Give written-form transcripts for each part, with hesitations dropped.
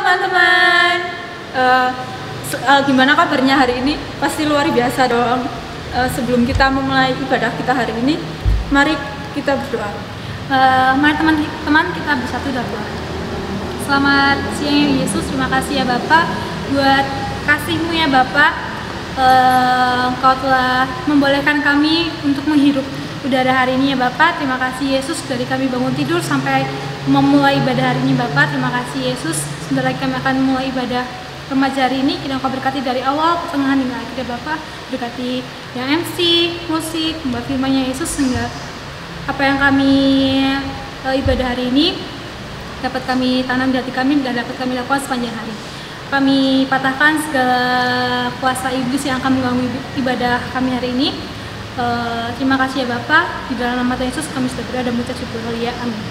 teman-teman. Gimana kabarnya hari ini? Pasti luar biasa dong. Sebelum kita memulai ibadah kita hari ini, mari kita berdoa. Mari teman-teman kita bersatu dalam doa. Selamat siang Yesus, terima kasih ya Bapak buat kasih-Mu ya Bapak. Engkau telah membolehkan kami untuk menghirup udara hari ini ya Bapak. Terima kasih Yesus, dari kami bangun tidur sampai memulai ibadah hari ini Bapak. Terima kasih Yesus, sebentar lagi kami akan memulai ibadah remaja hari ini. Kiranya Engkau berkati dari awal, pertengahan hingga akhir ya Bapak. Berkati yang MC, musik, membawa firman-Nya Yesus, sehingga apa yang kami ibadah hari ini dapat kami tanam di hati kami dan dapat kami lakukan sepanjang hari. Kami patahkan segala kuasa iblis yang akan mengganggu ibadah kami hari ini. Terima kasih ya Bapak, di dalam nama Tuhan Yesus kami sudah berdoa dan mengucap syukur. Haleluya, amin.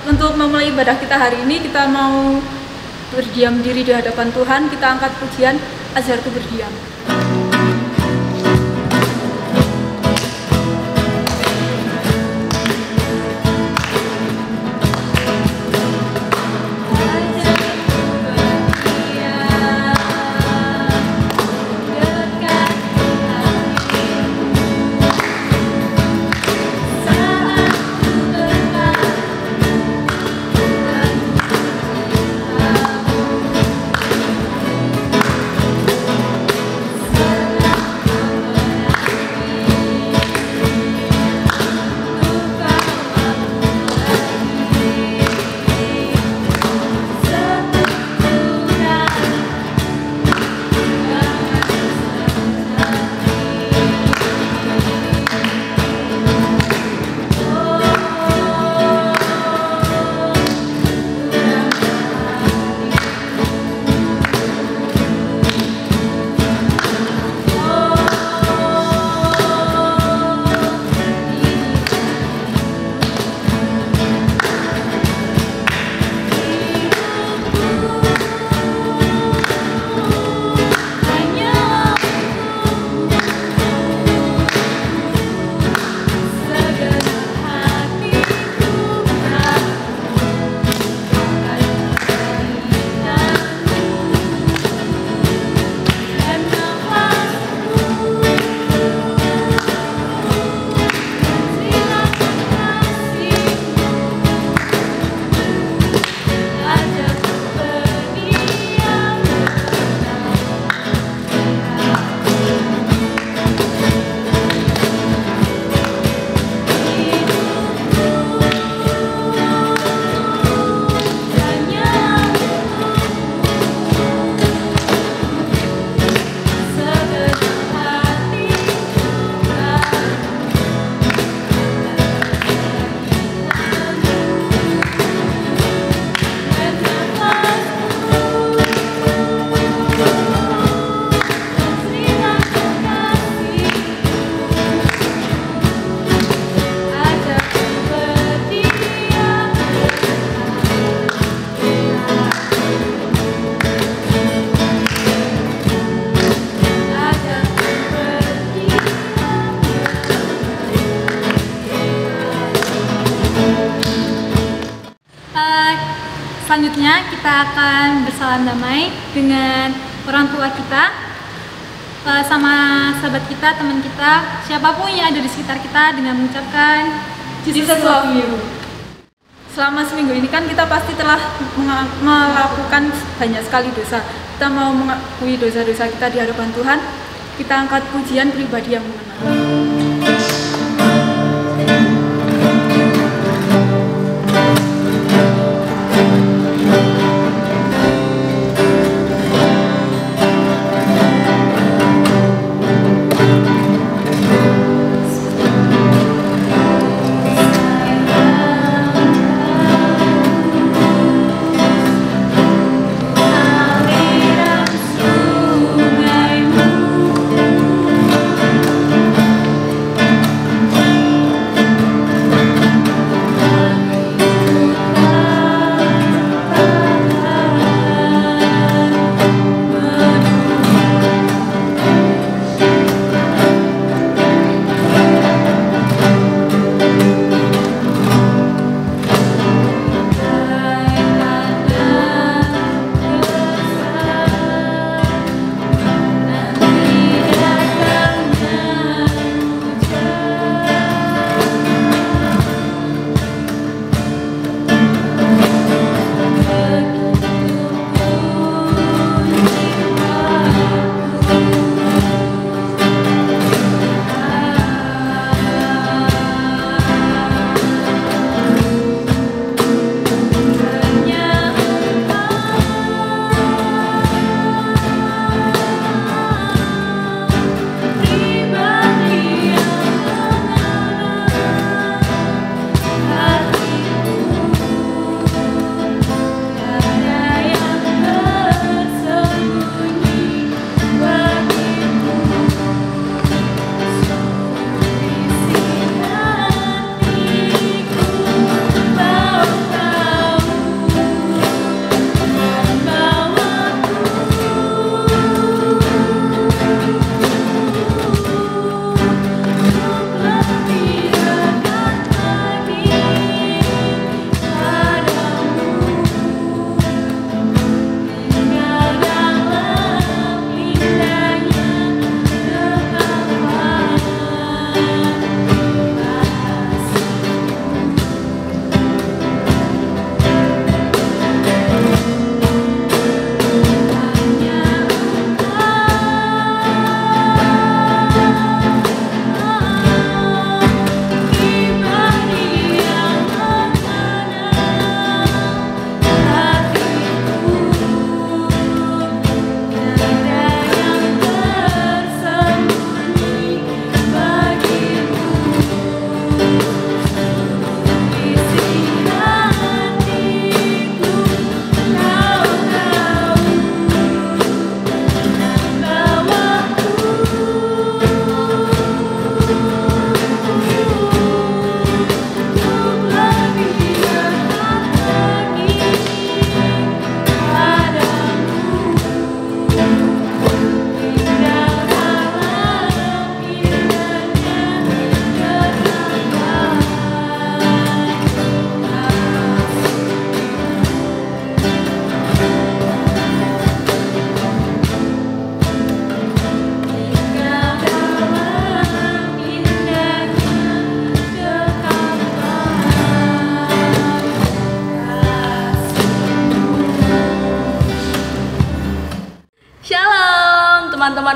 Untuk memulai ibadah kita hari ini, kita mau berdiam diri di hadapan Tuhan. Kita angkat pujian Ajarku Berdiam. Selanjutnya kita akan bersalam damai dengan orang tua kita, sama sahabat kita, teman kita, siapapun yang ada di sekitar kita, dengan mengucapkan Jesus love you. Selama seminggu ini kan kita pasti telah melakukan banyak sekali dosa. Kita mau mengakui dosa-dosa kita di hadapan Tuhan. Kita angkat pujian pribadi yang mengenal.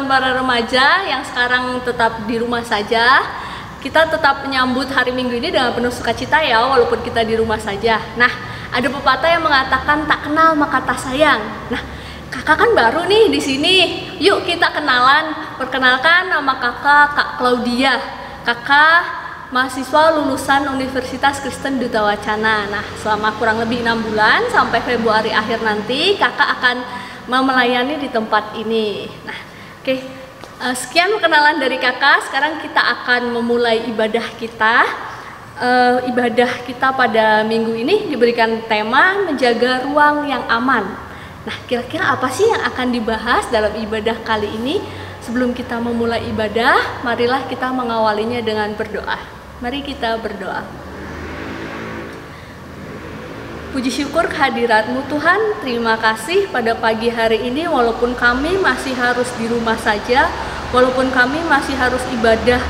para remaja yang sekarang tetap di rumah saja, kita tetap menyambut hari Minggu ini dengan penuh sukacita ya, walaupun kita di rumah saja. Nah, ada pepatah yang mengatakan tak kenal maka tak sayang. Nah, kakak kan baru nih di sini. Yuk kita kenalan. Perkenalkan, nama kakak Kak Claudia. Kakak mahasiswa lulusan Universitas Kristen Duta Wacana. Nah, selama kurang lebih 6 bulan sampai Februari akhir nanti, kakak akan melayani di tempat ini. Nah, oke. Sekian perkenalan dari kakak. Sekarang kita akan memulai ibadah kita. Ibadah kita pada minggu ini diberikan tema menjaga ruang yang aman. Nah, kira-kira apa sih yang akan dibahas dalam ibadah kali ini? Sebelum kita memulai ibadah, marilah kita mengawalinya dengan berdoa. Mari kita berdoa. Puji syukur kehadirat-Mu Tuhan. Terima kasih pada pagi hari ini, walaupun kami masih harus di rumah saja, walaupun kami masih harus ibadah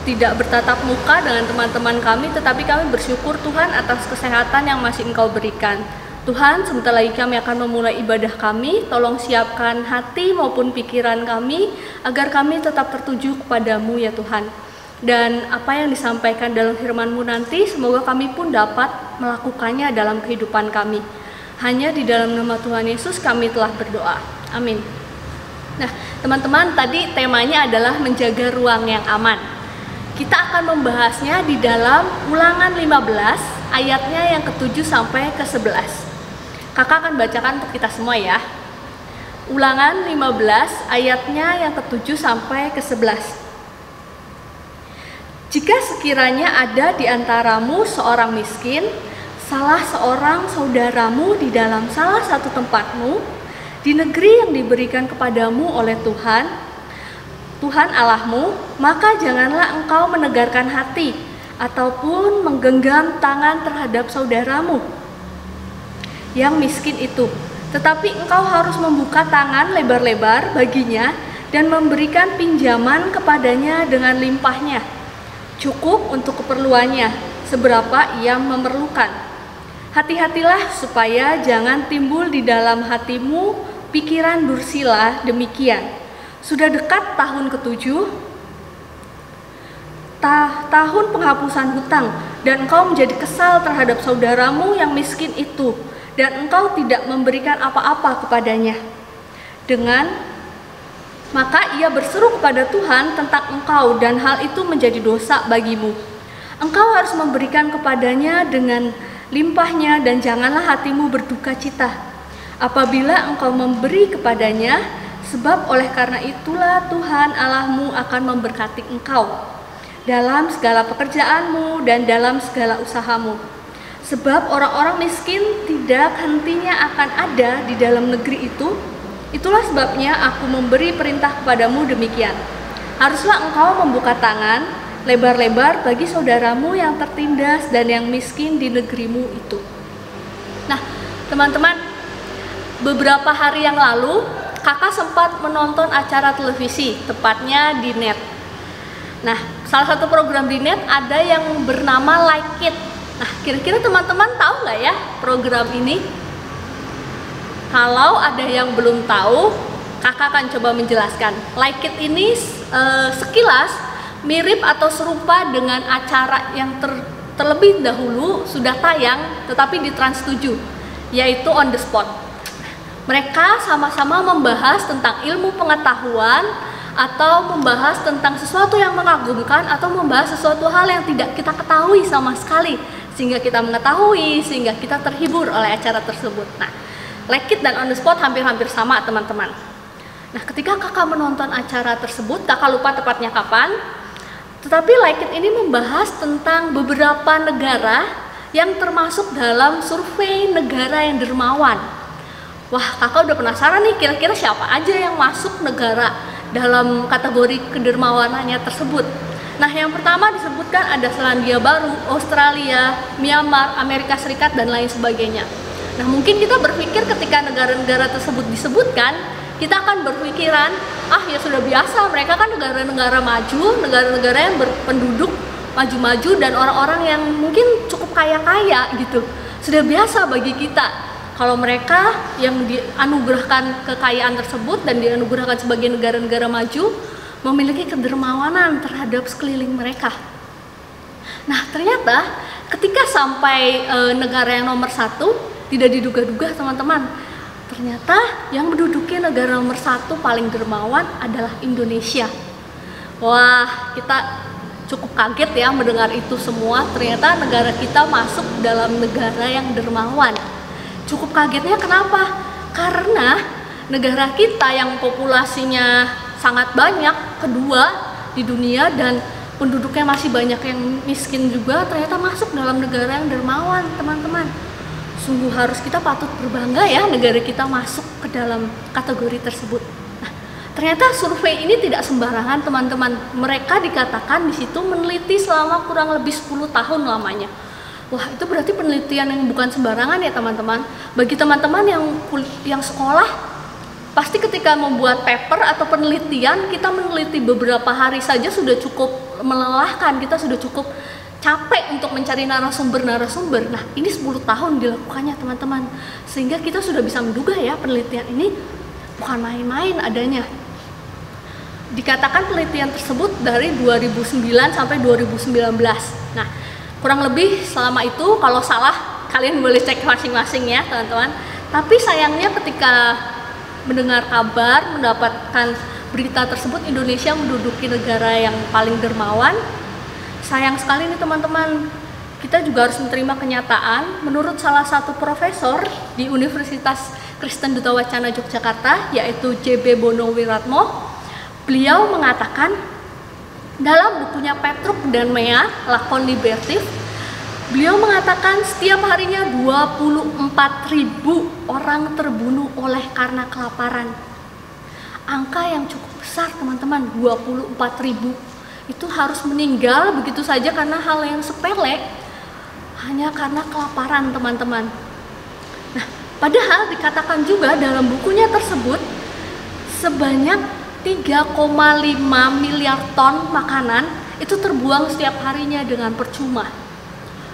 tidak bertatap muka dengan teman-teman kami, tetapi kami bersyukur Tuhan atas kesehatan yang masih Engkau berikan. Tuhan, sebentar lagi kami akan memulai ibadah kami. Tolong siapkan hati maupun pikiran kami agar kami tetap tertuju kepadamu ya Tuhan. Dan apa yang disampaikan dalam firman-Mu nanti, semoga kami pun dapat melakukannya dalam kehidupan kami. Hanya di dalam nama Tuhan Yesus kami telah berdoa. Amin. Nah, teman-teman, tadi temanya adalah menjaga ruang yang aman. Kita akan membahasnya di dalam Ulangan 15 ayatnya yang ke-7 sampai ke-11. Kakak akan bacakan untuk kita semua ya. Ulangan 15 ayatnya yang ke-7 sampai ke-11. Jika sekiranya ada di antaramu seorang miskin, salah seorang saudaramu di dalam salah satu tempatmu, di negeri yang diberikan kepadamu oleh Tuhan Allahmu, maka janganlah engkau menegarkan hati ataupun menggenggam tangan terhadap saudaramu yang miskin itu, tetapi engkau harus membuka tangan lebar-lebar baginya dan memberikan pinjaman kepadanya dengan limpahnya, cukup untuk keperluannya seberapa ia memerlukan. Hati-hatilah supaya jangan timbul di dalam hatimu pikiran dursila demikian. Sudah dekat tahun ke-7, tahun penghapusan hutang, dan engkau menjadi kesal terhadap saudaramu yang miskin itu, dan engkau tidak memberikan apa-apa kepadanya. Maka ia berseru kepada Tuhan tentang engkau, dan hal itu menjadi dosa bagimu. Engkau harus memberikan kepadanya dengan limpahnya, dan janganlah hatimu berduka cita apabila engkau memberi kepadanya, sebab oleh karena itulah Tuhan Allahmu akan memberkati engkau dalam segala pekerjaanmu dan dalam segala usahamu. Sebab orang-orang miskin tidak hentinya akan ada di dalam negeri itu. Itulah sebabnya aku memberi perintah kepadamu demikian. Haruslah engkau membuka tangan lebar-lebar bagi saudaramu yang tertindas dan yang miskin di negerimu itu. Nah, teman-teman, beberapa hari yang lalu kakak sempat menonton acara televisi, tepatnya di net. Nah, salah satu program di net ada yang bernama Like It. Nah, kira-kira teman-teman tahu nggak ya program ini? Kalau ada yang belum tahu, kakak akan coba menjelaskan. Like It ini sekilas mirip atau serupa dengan acara yang terlebih dahulu sudah tayang, tetapi di Trans 7, yaitu On The Spot. Mereka sama-sama membahas tentang ilmu pengetahuan atau membahas tentang sesuatu yang mengagumkan atau membahas sesuatu hal yang tidak kita ketahui sama sekali, sehingga kita mengetahui, sehingga kita terhibur oleh acara tersebut. Nah, Like It dan On The Spot hampir-hampir sama teman-teman. Nah, ketika kakak menonton acara tersebut, kakak lupa tepatnya kapan, tetapi Like It ini membahas tentang beberapa negara yang termasuk dalam survei negara yang dermawan. Wah, kakak udah penasaran nih kira-kira siapa aja yang masuk negara dalam kategori kedermawanannya tersebut. Nah, yang pertama disebutkan ada Selandia Baru, Australia, Myanmar, Amerika Serikat, dan lain sebagainya. Nah, mungkin kita berpikir ketika negara-negara tersebut disebutkan, kita akan berpikiran, ya sudah biasa, mereka kan negara-negara maju, negara-negara yang berpenduduk maju-maju dan orang-orang yang mungkin cukup kaya-kaya gitu. Sudah biasa bagi kita. kalau mereka yang dianugerahkan kekayaan tersebut dan dianugerahkan sebagai negara-negara maju memiliki kedermawanan terhadap sekeliling mereka. Nah, ternyata ketika sampai negara yang nomor 1, tidak diduga-duga teman-teman, ternyata yang menduduki negara nomor 1 paling dermawan adalah Indonesia. Wah, kita cukup kaget ya mendengar itu semua. Ternyata negara kita masuk dalam negara yang dermawan. Cukup kagetnya kenapa? Karena negara kita yang populasinya sangat banyak, kedua di dunia, dan penduduknya masih banyak yang miskin juga, ternyata masuk dalam negara yang dermawan, teman-teman. Sungguh harus kita patut berbangga ya negara kita masuk ke dalam kategori tersebut. Nah, ternyata survei ini tidak sembarangan, teman-teman. Mereka dikatakan di situ meneliti selama kurang lebih 10 tahun lamanya. Wah, itu berarti penelitian yang bukan sembarangan ya, teman-teman. Bagi teman-teman yang sekolah, pasti ketika membuat paper atau penelitian, kita meneliti beberapa hari saja sudah cukup melelahkan, kita sudah cukup capek untuk mencari narasumber. Nah, ini 10 tahun dilakukannya, teman-teman. Sehingga kita sudah bisa menduga ya, penelitian ini bukan main-main adanya. Dikatakan penelitian tersebut dari 2009 sampai 2019. Nah, kurang lebih selama itu, kalau salah kalian boleh cek masing-masing ya, teman-teman. Tapi sayangnya ketika mendengar kabar, mendapatkan berita tersebut, Indonesia menduduki negara yang paling dermawan. Sayang sekali nih teman-teman, kita juga harus menerima kenyataan. Menurut salah satu profesor di Universitas Kristen Duta Wacana Yogyakarta, yaitu JB Bono Wiratmo, beliau mengatakan dalam bukunya Petruk dan Mea, Lakon Liberatif, beliau mengatakan setiap harinya 24.000 orang terbunuh oleh karena kelaparan. Angka yang cukup besar, teman-teman. 24.000 itu harus meninggal begitu saja karena hal yang sepele, hanya karena kelaparan, teman-teman. Nah, padahal dikatakan juga dalam bukunya tersebut sebanyak 3,5 miliar ton makanan itu terbuang setiap harinya dengan percuma.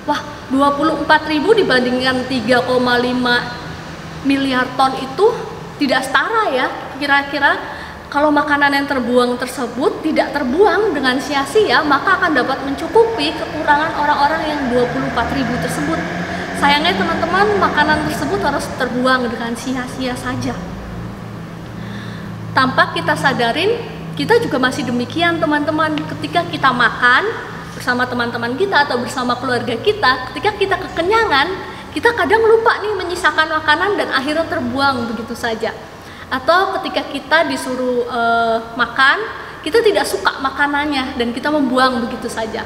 Wah, 24.000 dibandingkan 3,5 miliar ton itu tidak setara ya. Kira-kira kalau makanan yang terbuang tersebut tidak terbuang dengan sia-sia, maka akan dapat mencukupi kekurangan orang-orang yang 24.000 tersebut. Sayangnya teman-teman, makanan tersebut harus terbuang dengan sia-sia saja. Tanpa kita sadarin, kita juga masih demikian, teman-teman. Ketika kita makan bersama teman-teman kita atau bersama keluarga kita, ketika kita kekenyangan, kita kadang lupa nih menyisakan makanan dan akhirnya terbuang begitu saja. Atau ketika kita disuruh makan, kita tidak suka makanannya dan kita membuang begitu saja.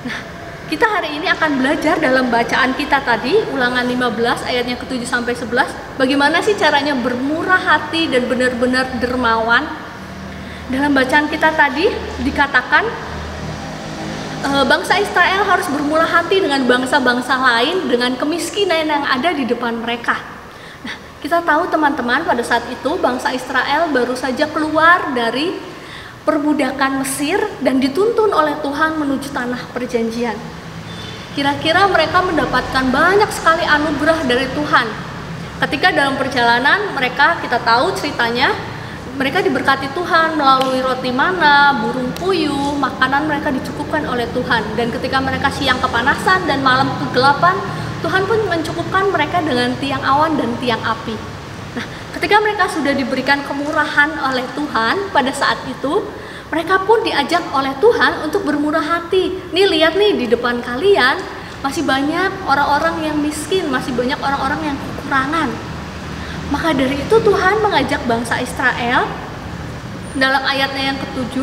Nah, kita hari ini akan belajar dalam bacaan kita tadi, Ulangan 15 ayatnya ke-7 sampai 11, bagaimana sih caranya bermurah hati dan benar-benar dermawan. Dalam bacaan kita tadi dikatakan bangsa Israel harus bermurah hati dengan bangsa-bangsa lain dengan kemiskinan yang ada di depan mereka. Nah, kita tahu teman-teman, pada saat itu bangsa Israel baru saja keluar dari perbudakan Mesir dan dituntun oleh Tuhan menuju tanah perjanjian. Kira-kira mereka mendapatkan banyak sekali anugerah dari Tuhan. Ketika dalam perjalanan mereka, kita tahu ceritanya, mereka diberkati Tuhan melalui roti mana, burung puyuh, makanan mereka dicukupkan oleh Tuhan. Dan ketika mereka siang kepanasan dan malam kegelapan, Tuhan pun mencukupkan mereka dengan tiang awan dan tiang api. Nah, ketika mereka sudah diberikan kemurahan oleh Tuhan, pada saat itu mereka pun diajak oleh Tuhan untuk bermurah hati. Nih, lihat nih, di depan kalian masih banyak orang-orang yang miskin, masih banyak orang-orang yang kekurangan. Maka dari itu Tuhan mengajak bangsa Israel dalam ayatnya yang ke-7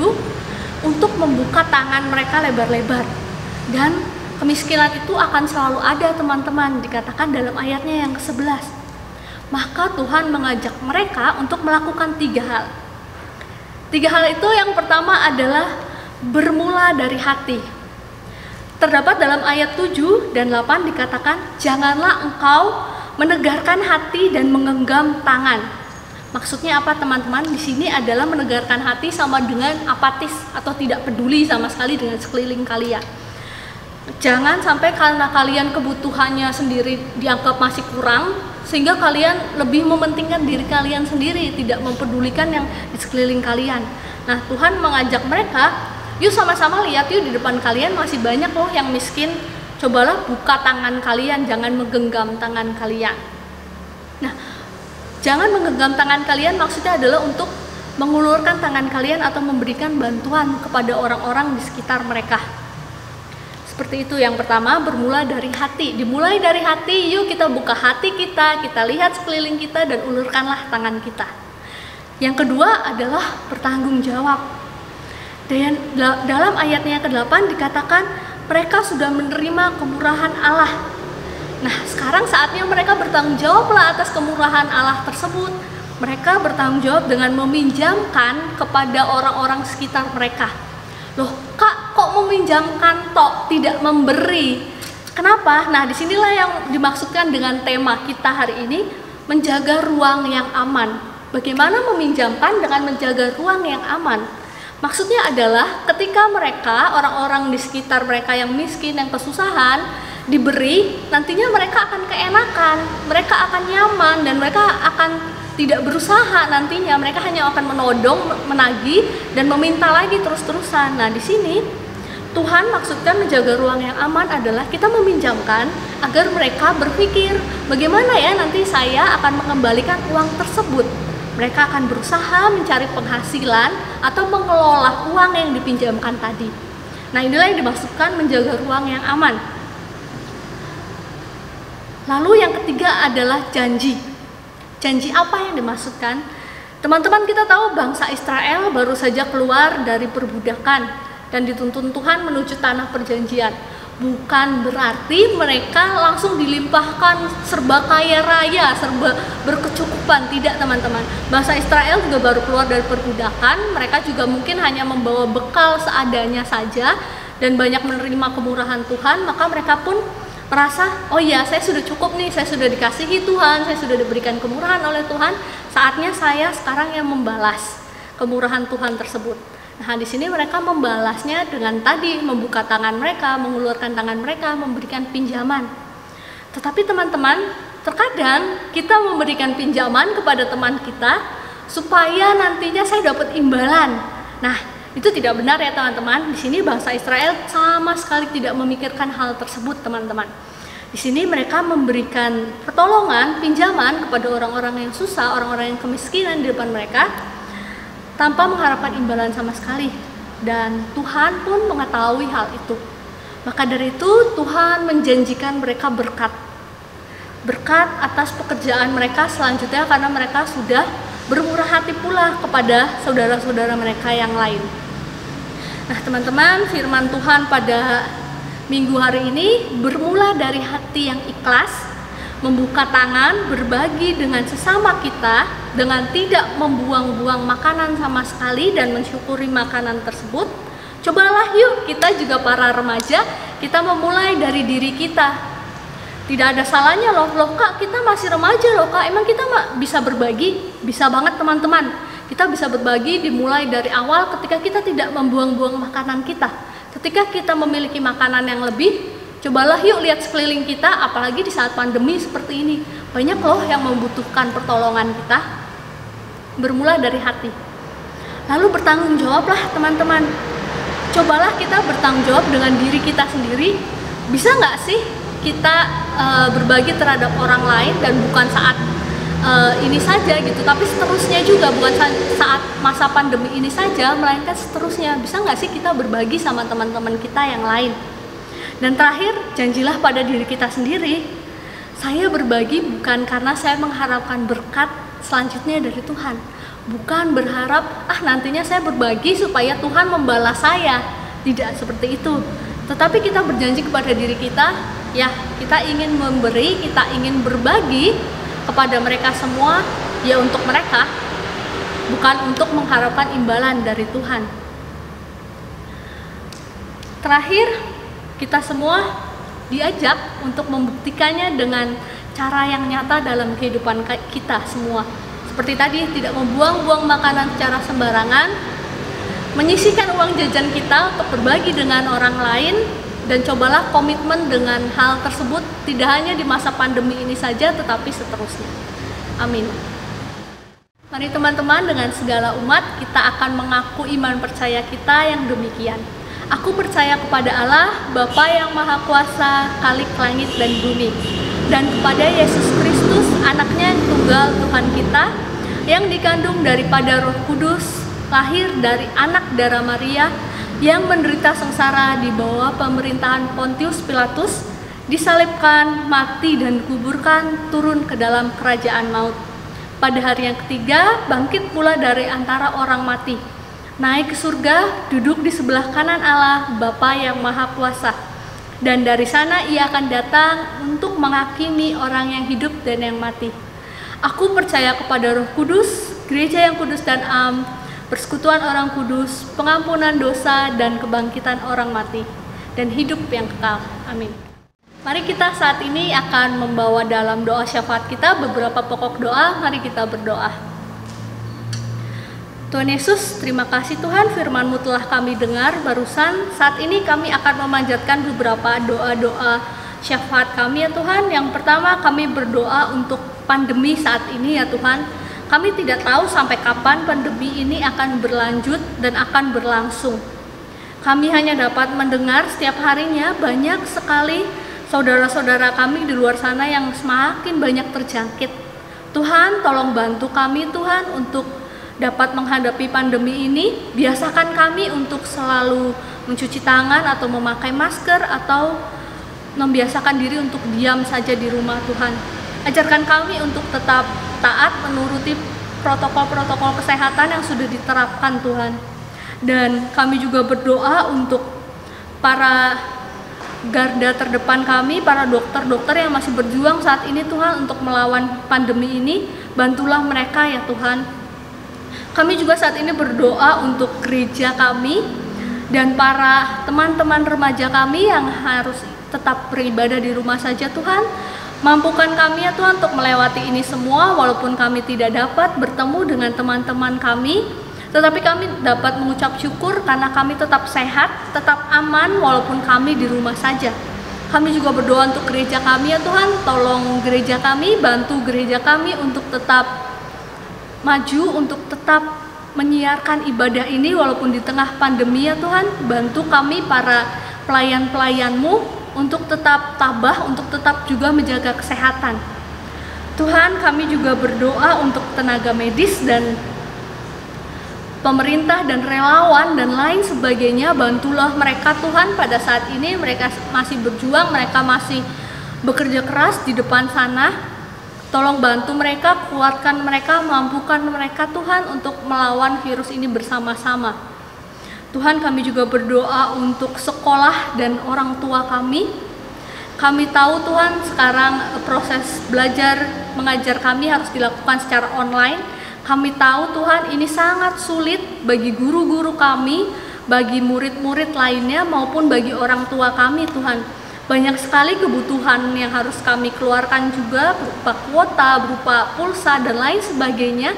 untuk membuka tangan mereka lebar-lebar. Dan kemiskinan itu akan selalu ada, teman-teman, dikatakan dalam ayatnya yang ke-11. Maka Tuhan mengajak mereka untuk melakukan 3 hal. 3 hal itu, yang pertama adalah bermula dari hati. Terdapat dalam ayat 7 dan 8 dikatakan, janganlah engkau menegarkan hati dan menggenggam tangan. Maksudnya apa, teman-teman? Di sini adalah menegarkan hati sama dengan apatis atau tidak peduli sama sekali dengan sekeliling kalian. Jangan sampai karena kalian kebutuhannya sendiri dianggap masih kurang, sehingga kalian lebih mementingkan diri kalian sendiri, tidak mempedulikan yang di sekeliling kalian. Nah, Tuhan mengajak mereka, yuk sama-sama lihat yuk di depan kalian masih banyak loh yang miskin. Cobalah buka tangan kalian, jangan menggenggam tangan kalian. Nah, jangan menggenggam tangan kalian maksudnya adalah untuk mengulurkan tangan kalian atau memberikan bantuan kepada orang-orang di sekitar mereka. Seperti itu. Yang pertama, bermula dari hati. Dimulai dari hati, yuk kita buka hati kita lihat sekeliling kita dan ulurkanlah tangan kita. Yang kedua adalah bertanggung jawab. Dan dalam ayatnya ke-8 dikatakan mereka sudah menerima kemurahan Allah. Nah, sekarang saatnya mereka bertanggung jawablah atas kemurahan Allah tersebut. Mereka bertanggung jawab dengan meminjamkan kepada orang-orang sekitar mereka. Loh, Kak, kok meminjamkan tok, tidak memberi? Kenapa? Nah, disinilah yang dimaksudkan dengan tema kita hari ini, menjaga ruang yang aman. Bagaimana meminjamkan dengan menjaga ruang yang aman? Maksudnya adalah ketika mereka, orang-orang di sekitar mereka yang miskin, yang kesusahan, diberi, nantinya mereka akan keenakan, mereka akan nyaman, dan mereka akan tidak berusaha nantinya, mereka hanya akan menodong, menagih, dan meminta lagi terus-terusan. Nah, di sini Tuhan maksudkan menjaga ruang yang aman adalah kita meminjamkan agar mereka berpikir, bagaimana ya nanti saya akan mengembalikan uang tersebut. Mereka akan berusaha mencari penghasilan atau mengelola uang yang dipinjamkan tadi. Nah, inilah yang dimaksudkan menjaga ruang yang aman. Lalu yang ketiga adalah janji. Janji apa yang dimaksudkan? Teman-teman, kita tahu bangsa Israel baru saja keluar dari perbudakan dan dituntun Tuhan menuju tanah perjanjian. Bukan berarti mereka langsung dilimpahkan serba kaya raya, serba berkecukupan. Tidak, teman-teman. Bangsa Israel juga baru keluar dari perbudakan. Mereka juga mungkin hanya membawa bekal seadanya saja dan banyak menerima kemurahan Tuhan. Maka mereka pun merasa, oh iya, saya sudah cukup nih, saya sudah dikasihi Tuhan, saya sudah diberikan kemurahan oleh Tuhan, saatnya saya sekarang yang membalas kemurahan Tuhan tersebut. Nah, di sini mereka membalasnya dengan tadi membuka tangan mereka, mengulurkan tangan mereka, memberikan pinjaman. Tetapi teman-teman, terkadang kita memberikan pinjaman kepada teman kita supaya nantinya saya dapat imbalan. Nah, itu tidak benar ya teman-teman. Di sini bangsa Israel sama sekali tidak memikirkan hal tersebut, teman-teman. Di sini mereka memberikan pertolongan, pinjaman kepada orang-orang yang susah, orang-orang yang kemiskinan di depan mereka tanpa mengharapkan imbalan sama sekali. Dan Tuhan pun mengetahui hal itu. Maka dari itu Tuhan menjanjikan mereka berkat. Berkat atas pekerjaan mereka selanjutnya karena mereka sudah bermurah hati pula kepada saudara-saudara mereka yang lain. Nah, teman-teman, firman Tuhan pada minggu hari ini bermula dari hati yang ikhlas, membuka tangan, berbagi dengan sesama kita dengan tidak membuang-buang makanan sama sekali dan mensyukuri makanan tersebut. Cobalah yuk kita juga para remaja, kita memulai dari diri kita. Tidak ada salahnya loh Kak, kita masih remaja loh Kak, emang kita bisa berbagi? Bisa banget teman-teman. Kita bisa berbagi dimulai dari awal ketika kita tidak membuang-buang makanan kita. Ketika kita memiliki makanan yang lebih, cobalah yuk lihat sekeliling kita, apalagi di saat pandemi seperti ini. Banyak loh yang membutuhkan pertolongan kita. Bermula dari hati. Lalu bertanggung jawablah teman-teman. Cobalah kita bertanggung jawab dengan diri kita sendiri. Bisa nggak sih kita berbagi terhadap orang lain dan bukan saat ini saja gitu, tapi seterusnya juga, bukan saat masa pandemi ini saja, melainkan seterusnya. Bisa nggak sih kita berbagi sama teman-teman kita yang lain? Dan terakhir, janjilah pada diri kita sendiri, saya berbagi bukan karena saya mengharapkan berkat selanjutnya dari Tuhan, bukan berharap nantinya saya berbagi supaya Tuhan membalas saya. Tidak seperti itu, tetapi kita berjanji kepada diri kita, ya kita ingin memberi, kita ingin berbagi kepada mereka semua, ya untuk mereka, bukan untuk mengharapkan imbalan dari Tuhan. Terakhir, kita semua diajak untuk membuktikannya dengan cara yang nyata dalam kehidupan kita semua. Seperti tadi, tidak membuang-buang makanan secara sembarangan, menyisihkan uang jajan kita untuk berbagi dengan orang lain, dan cobalah komitmen dengan hal tersebut tidak hanya di masa pandemi ini saja tetapi seterusnya. Amin. Mari teman-teman, dengan segala umat kita akan mengaku iman percaya kita yang demikian. Aku percaya kepada Allah, Bapa yang Maha Kuasa, Khalik langit dan bumi, dan kepada Yesus Kristus, anaknya yang tunggal Tuhan kita, yang dikandung daripada Roh Kudus, lahir dari anak darah Maria, yang menderita sengsara di bawah pemerintahan Pontius Pilatus, disalibkan, mati dan dikuburkan, turun ke dalam kerajaan maut. Pada hari yang ketiga, bangkit pula dari antara orang mati, naik ke surga, duduk di sebelah kanan Allah, Bapa yang Maha Kuasa. Dan dari sana ia akan datang untuk menghakimi orang yang hidup dan yang mati. Aku percaya kepada Roh Kudus, gereja yang kudus dan am, persekutuan orang kudus, pengampunan dosa dan kebangkitan orang mati, dan hidup yang kekal. Amin. Mari kita saat ini akan membawa dalam doa syafaat kita beberapa pokok doa. Mari kita berdoa. Tuhan Yesus, terima kasih Tuhan, firman-Mu telah kami dengar barusan. Saat ini kami akan memanjatkan beberapa doa-doa syafaat kami ya Tuhan. Yang pertama, kami berdoa untuk pandemi saat ini ya Tuhan. Kami tidak tahu sampai kapan pandemi ini akan berlanjut dan akan berlangsung. Kami hanya dapat mendengar setiap harinya banyak sekali saudara-saudara kami di luar sana yang semakin banyak terjangkit. Tuhan, tolong bantu kami Tuhan untuk dapat menghadapi pandemi ini. Biasakan kami untuk selalu mencuci tangan atau memakai masker, atau membiasakan diri untuk diam saja di rumah Tuhan. Ajarkan kami untuk tetap taat menuruti protokol-protokol kesehatan yang sudah diterapkan Tuhan. Dan kami juga berdoa untuk para garda terdepan kami, para dokter-dokter yang masih berjuang saat ini Tuhan untuk melawan pandemi ini. Bantulah mereka ya Tuhan. Kami juga saat ini berdoa untuk gereja kami dan para teman-teman remaja kami yang harus tetap beribadah di rumah saja Tuhan. Mampukan kami ya Tuhan untuk melewati ini semua, walaupun kami tidak dapat bertemu dengan teman-teman kami, tetapi kami dapat mengucap syukur karena kami tetap sehat, tetap aman walaupun kami di rumah saja. Kami juga berdoa untuk gereja kami ya Tuhan, tolong gereja kami, bantu gereja kami untuk tetap maju, untuk tetap menyiarkan ibadah ini walaupun di tengah pandemi ya Tuhan. Bantu kami para pelayan-pelayan-Mu untuk tetap tabah, untuk tetap juga menjaga kesehatan. Tuhan, kami juga berdoa untuk tenaga medis dan pemerintah dan relawan dan lain sebagainya. Bantulah mereka Tuhan pada saat ini. Mereka masih berjuang, mereka masih bekerja keras di depan sana. Tolong bantu mereka, kuatkan mereka, mampukan mereka Tuhan untuk melawan virus ini bersama-sama. Tuhan, kami juga berdoa untuk sekolah dan orang tua kami. Kami tahu Tuhan sekarang proses belajar mengajar kami harus dilakukan secara online. Kami tahu Tuhan ini sangat sulit bagi guru-guru kami, bagi murid-murid lainnya maupun bagi orang tua kami Tuhan. Banyak sekali kebutuhan yang harus kami keluarkan juga, berupa kuota, berupa pulsa dan lain sebagainya.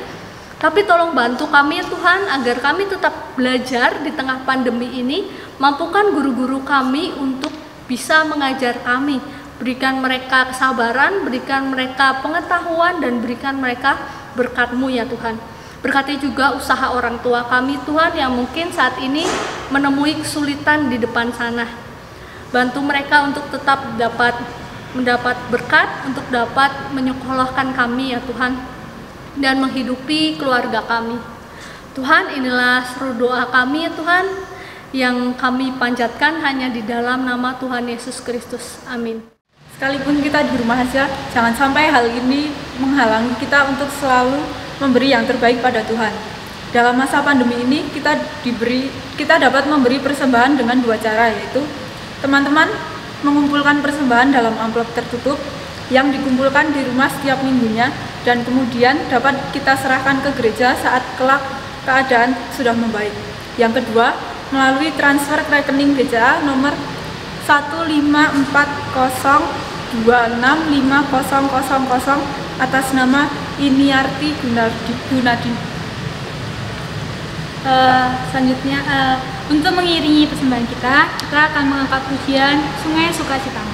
Tapi tolong bantu kami Tuhan agar kami tetap belajar di tengah pandemi ini. Mampukan guru-guru kami untuk bisa mengajar kami. Berikan mereka kesabaran, berikan mereka pengetahuan, dan berikan mereka berkat-Mu ya Tuhan. Berkati juga usaha orang tua kami Tuhan yang mungkin saat ini menemui kesulitan di depan sana. Bantu mereka untuk tetap dapat mendapat berkat, untuk dapat menyekolahkan kami ya Tuhan, dan menghidupi keluarga kami. Tuhan, inilah seru doa kami ya Tuhan, yang kami panjatkan hanya di dalam nama Tuhan Yesus Kristus. Amin. Sekalipun kita di rumah saja, jangan sampai hal ini menghalangi kita untuk selalu memberi yang terbaik pada Tuhan. Dalam masa pandemi ini kita dapat memberi persembahan dengan dua cara, yaitu teman-teman mengumpulkan persembahan dalam amplop tertutup yang dikumpulkan di rumah setiap minggunya, dan kemudian dapat kita serahkan ke gereja saat kelak keadaan sudah membaik. Yang kedua, melalui transfer ke rekening BCA nomor 15402650000 atas nama Iniarti Gunadi. Selanjutnya untuk mengiringi persembahan kita akan mengangkat pujian Sungai Sukacitamu.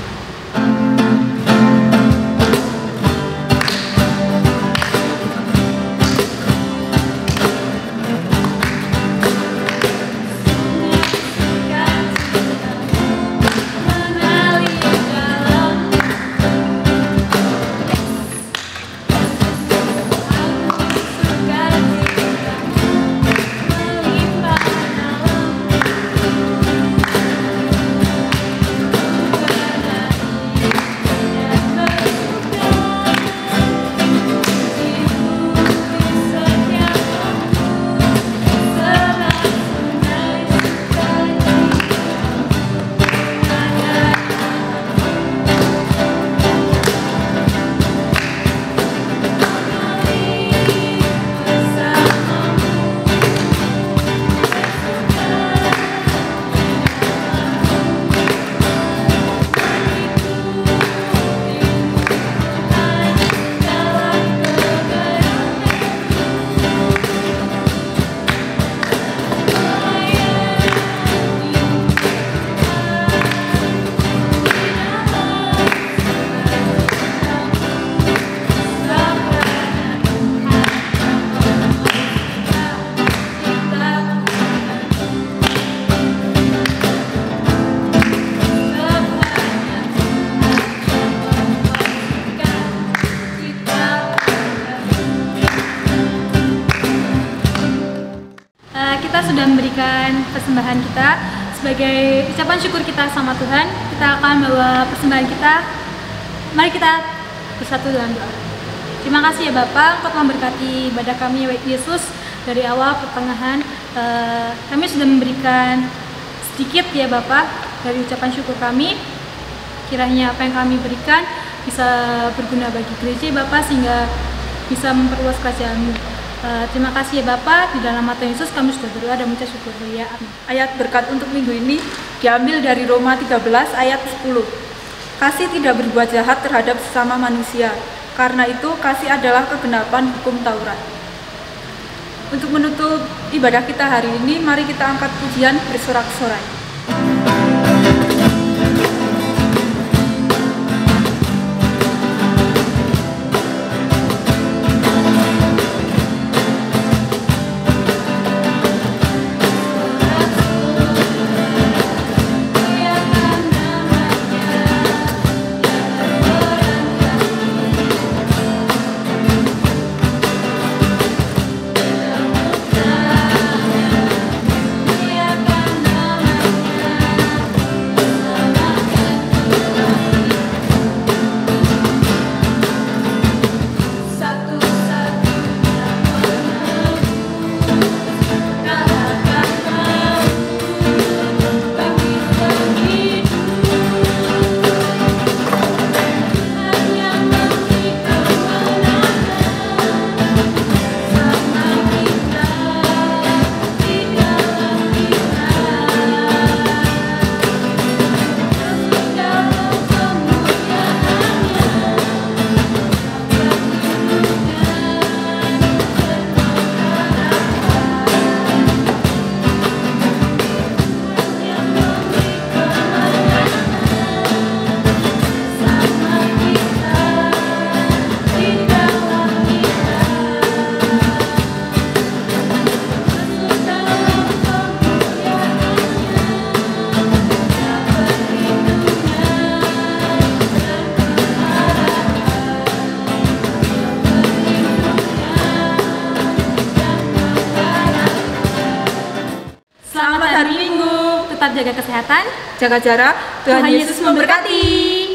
Kita sudah memberikan persembahan kita sebagai ucapan syukur kita sama Tuhan. Kita akan bawa persembahan kita. Mari kita bersatu dalam doa. Terima kasih ya Bapak, Engkau telah memberkati ibadah kami ya Yesus dari awal pertengahan. Kami sudah memberikan sedikit ya Bapak dari ucapan syukur kami. Kiranya apa yang kami berikan bisa berguna bagi gereja Bapak, sehingga bisa memperluas kerajaan-Mu. Terima kasih ya Bapak, di dalam nama Yesus kami sudah berdoa dan mengucap syukur. Ya, amin. Ayat berkat untuk minggu ini diambil dari Roma 13 ayat 10. Kasih tidak berbuat jahat terhadap sesama manusia, karena itu kasih adalah kegenapan hukum Taurat. Untuk menutup ibadah kita hari ini, mari kita angkat pujian bersorak-sorai. Tetap jaga kesehatan, Jaga jarak, Tuhan Yesus memberkati.